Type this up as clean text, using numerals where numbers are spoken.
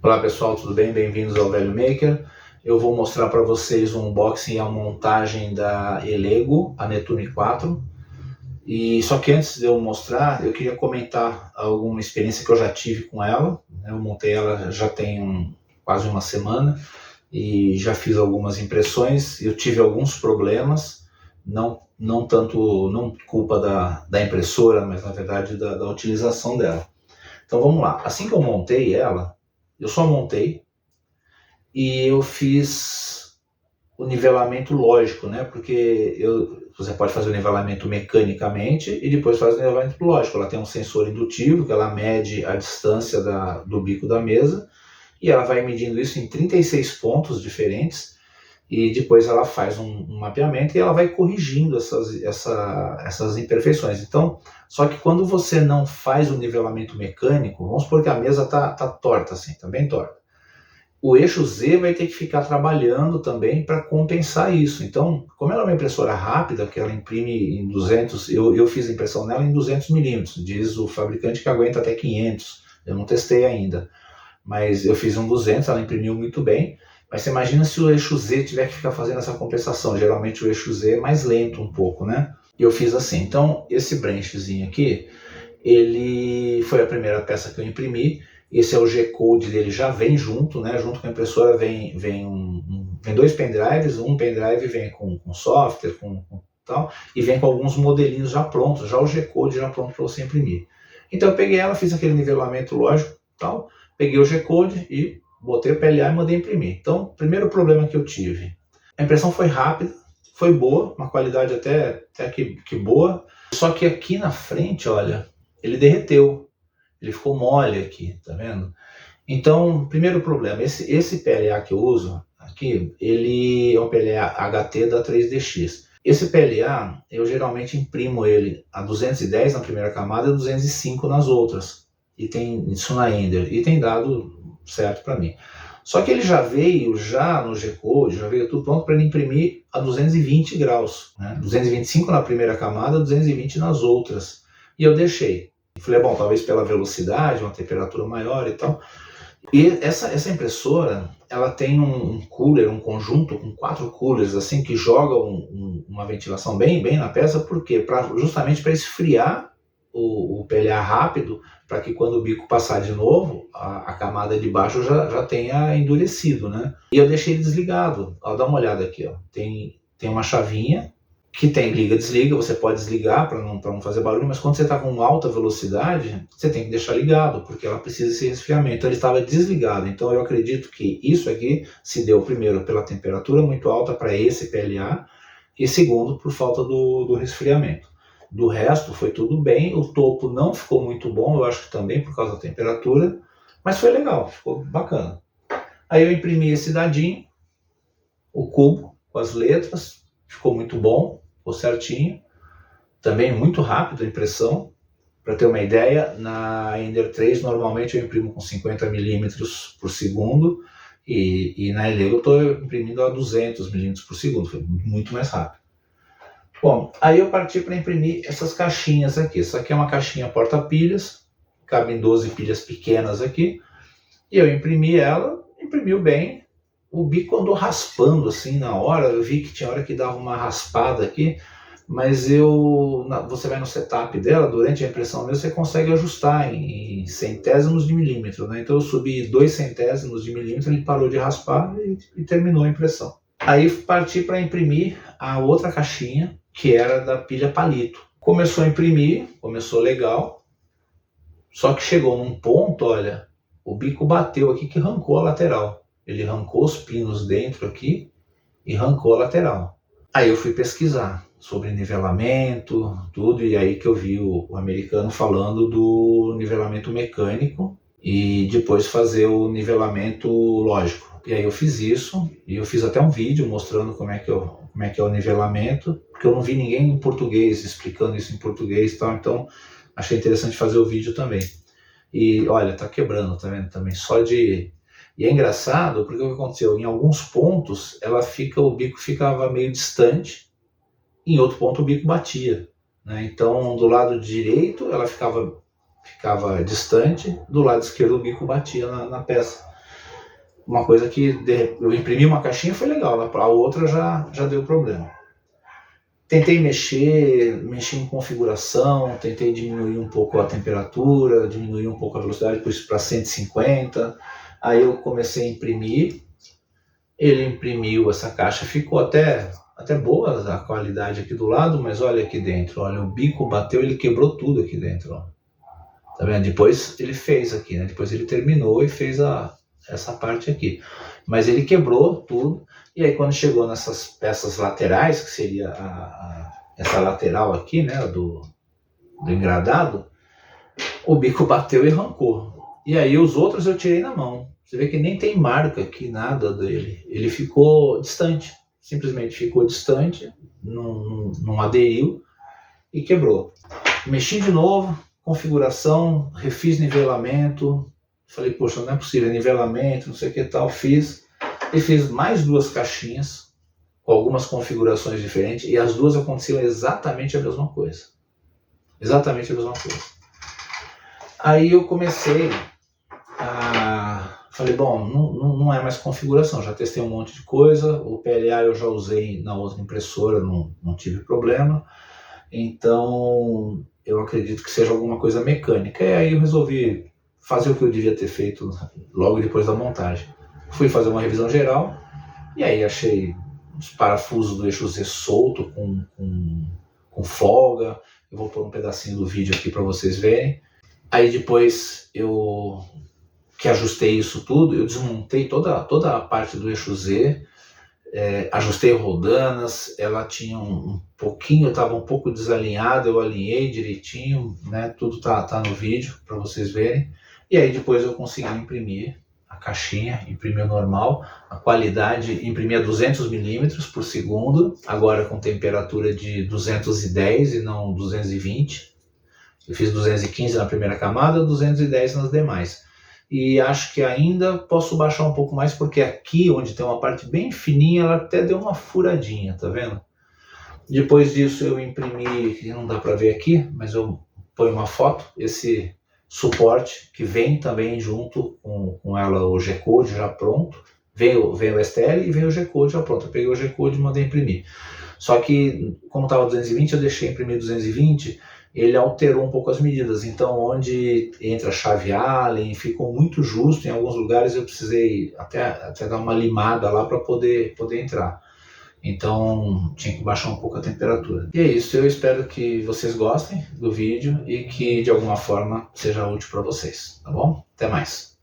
Olá pessoal, tudo bem? Bem-vindos ao Velho Maker. Eu vou mostrar para vocês um unboxing e a montagem da Elego, a Netune 4. E só que antes de eu mostrar, eu queria comentar alguma experiência que eu já tive com ela. Eu montei ela já tem quase uma semana e já fiz algumas impressões. Eu tive alguns problemas, não culpa da impressora, mas na verdade da utilização dela. Então vamos lá, assim que eu montei ela, eu só montei e eu fiz o nivelamento lógico, né? Porque você pode fazer o nivelamento mecanicamente e depois faz o nivelamento lógico. Ela tem um sensor indutivo que ela mede a distância do bico da mesa e ela vai medindo isso em 36 pontos diferentes e depois ela faz um mapeamento e ela vai corrigindo essas imperfeições. Então, só que quando você não faz o nivelamento mecânico, vamos supor que a mesa tá torta assim, tá bem torta. O eixo Z vai ter que ficar trabalhando também para compensar isso. Então, como ela é uma impressora rápida, que ela imprime em 200, eu fiz a impressão nela em 200 milímetros, diz o fabricante que aguenta até 500, eu não testei ainda, mas eu fiz um 200, ela imprimiu muito bem. Mas você imagina se o eixo Z tiver que ficar fazendo essa compensação. Geralmente o eixo Z é mais lento um pouco, né? E eu fiz assim. Então, esse branchzinho aqui, ele foi a primeira peça que eu imprimi. Esse é o G-Code dele, já vem junto, né? Junto com a impressora vem dois pendrives. Um pendrive vem com software, com tal, e vem com alguns modelinhos já prontos, já o G-Code já pronto para você imprimir. Então eu peguei ela, fiz aquele nivelamento lógico, tal, peguei o G-Code e botei o PLA e mandei imprimir. Então, o primeiro problema que eu tive, a impressão foi rápida, foi boa, uma qualidade até que boa, só que aqui na frente, olha, ele derreteu, ele ficou mole aqui, tá vendo? Então, primeiro problema, esse PLA que eu uso aqui, ele é um PLA HT da 3DX. Esse PLA, eu geralmente imprimo ele a 210 na primeira camada e 205 nas outras, e tem isso na Ender, e tem dado certo para mim. Só que ele já veio no G-Code, já veio tudo pronto para ele imprimir a 220 graus, né? 225 na primeira camada, 220 nas outras. E eu deixei. Falei, bom, talvez pela velocidade, uma temperatura maior e tal. E essa impressora, ela tem um cooler, um conjunto com 4 coolers, assim, que joga uma ventilação bem na peça, por quê? Justamente para esfriar o PLA rápido, para que quando o bico passar de novo, a camada de baixo já tenha endurecido, né? E eu deixei ele desligado. Ó, dá uma olhada aqui, ó. Tem uma chavinha que tem liga, desliga, você pode desligar para não fazer barulho, mas quando você está com alta velocidade, você tem que deixar ligado, porque ela precisa desse resfriamento. Então ele estava desligado, então eu acredito que isso aqui se deu primeiro pela temperatura muito alta para esse PLA, e segundo por falta do resfriamento. Do resto foi tudo bem, o topo não ficou muito bom, eu acho que também por causa da temperatura, mas foi legal, ficou bacana. Aí eu imprimi esse dadinho, o cubo com as letras, ficou muito bom, ficou certinho, também muito rápido a impressão. Para ter uma ideia, na Ender 3 normalmente eu imprimo com 50 milímetros por segundo, e na Elego eu estou imprimindo a 200 milímetros por segundo, foi muito mais rápido. Bom, aí eu parti para imprimir essas caixinhas aqui. Essa aqui é uma caixinha porta-pilhas, cabem 12 pilhas pequenas aqui. E eu imprimi ela, imprimiu bem. O bico andou raspando assim na hora, eu vi que tinha hora que dava uma raspada aqui, mas você vai no setup dela, durante a impressão mesmo, você consegue ajustar em centésimos de milímetro, né? Então eu subi 2 centésimos de milímetro, ele parou de raspar e terminou a impressão. Aí parti para imprimir a outra caixinha, que era da pilha palito. Começou a imprimir, começou legal, só que chegou num ponto, olha, o bico bateu aqui que arrancou a lateral. Ele arrancou os pinos dentro aqui e arrancou a lateral. Aí eu fui pesquisar sobre nivelamento, tudo, e aí que eu vi o americano falando do nivelamento mecânico e depois fazer o nivelamento lógico. E aí eu fiz isso, e eu fiz até um vídeo mostrando como é que é o nivelamento, porque eu não vi ninguém em português explicando isso em português e tal, então achei interessante fazer o vídeo também. E olha, tá quebrando, tá vendo também, E é engraçado, porque o que aconteceu? Em alguns pontos, o bico ficava meio distante, em outro ponto o bico batia, né? Então, do lado direito ela ficava distante, do lado esquerdo o bico batia na peça. uma coisa que eu imprimi uma caixinha foi legal, a outra já deu problema. Tentei mexer em configuração, tentei diminuir um pouco a temperatura, diminuir um pouco a velocidade, pus para 150. Aí eu comecei a imprimir, ele imprimiu essa caixa, ficou até boa a qualidade aqui do lado, mas olha aqui dentro, olha, o bico bateu, ele quebrou tudo aqui dentro, ó. Tá vendo? Depois ele fez aqui, né? Depois ele terminou e fez essa parte aqui. Mas ele quebrou tudo, e aí quando chegou nessas peças laterais, que seria essa lateral aqui, né, do engradado, o bico bateu e arrancou. E aí os outros eu tirei na mão. Você vê que nem tem marca aqui, nada dele. Ele ficou distante, simplesmente ficou distante, não aderiu e quebrou. Mexi de novo, configuração, refiz nivelamento. Falei, poxa, não é possível, nivelamento, não sei o que tal, fiz. E fiz mais 2 caixinhas, com algumas configurações diferentes, e as duas aconteciam exatamente a mesma coisa. Exatamente a mesma coisa. Aí eu comecei falei, bom, não é mais configuração, já testei um monte de coisa, o PLA eu já usei na outra impressora, não tive problema, então eu acredito que seja alguma coisa mecânica. E aí eu resolvi fazer o que eu devia ter feito logo depois da montagem. Fui fazer uma revisão geral, e aí achei os parafusos do eixo Z solto, com folga. Eu vou pôr um pedacinho do vídeo aqui para vocês verem. Aí depois que ajustei isso tudo, eu desmontei toda a parte do eixo Z, ajustei rodanas, ela tinha um pouquinho, estava um pouco desalinhada, eu alinhei direitinho, né? Tudo tá no vídeo para vocês verem. E aí depois eu consegui imprimir a caixinha, imprimiu normal, a qualidade imprimia 200 milímetros por segundo, agora com temperatura de 210 e não 220. Eu fiz 215 na primeira camada, 210 nas demais. E acho que ainda posso baixar um pouco mais, porque aqui onde tem uma parte bem fininha, ela até deu uma furadinha, tá vendo? Depois disso eu imprimi, que não dá para ver aqui, mas eu ponho uma foto, esse suporte que vem também junto com ela, o G-Code já pronto, veio o STL e veio o G-Code já pronto. Eu peguei o G-Code e mandei imprimir. Só que como estava 220, eu deixei imprimir 220, ele alterou um pouco as medidas, então onde entra a chave Allen ficou muito justo, em alguns lugares eu precisei até dar uma limada lá para poder entrar. Então tinha que baixar um pouco a temperatura. E é isso, eu espero que vocês gostem do vídeo e que de alguma forma seja útil para vocês, tá bom? Até mais!